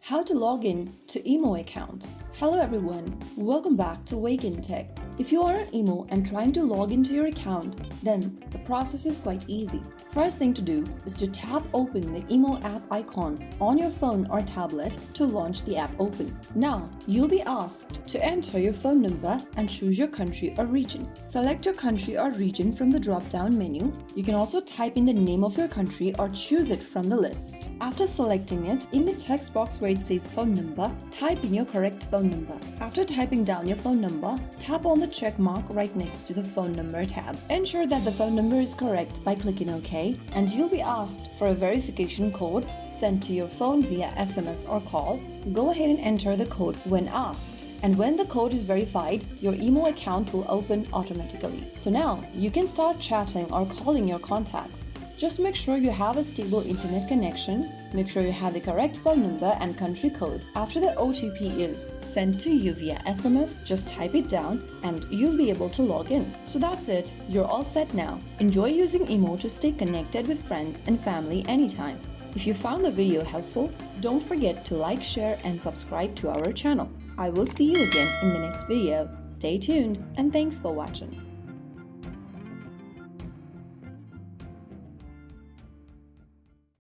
How to log in to emo account. Hello everyone, welcome back to Wake&Tech. If you are an emo and trying to log into your account, then the process is quite easy. First thing to do is to tap open the emo app icon on your phone or tablet to launch the app open. Now, you'll be asked to enter your phone number and choose your country or region. Select your country or region from the drop-down menu. You can also type in the name of your country or choose it from the list. After selecting it, in the text box where it says phone number, type in your correct phone number. After typing down your phone number, tap on the check mark right next to the phone number tab. Ensure that the phone number is correct by clicking OK, and you'll be asked for a verification code sent to your phone via SMS or call. Go ahead and enter the code when asked. And when the code is verified, your emo account will open automatically. So now, you can start chatting or calling your contacts. Just make sure you have a stable internet connection, make sure you have the correct phone number and country code. After the OTP is sent to you via SMS, just type it down and you'll be able to log in. So that's it, you're all set now. Enjoy using emo to stay connected with friends and family anytime. If you found the video helpful, don't forget to like, share and subscribe to our channel. I will see you again in the next video. Stay tuned and thanks for watching.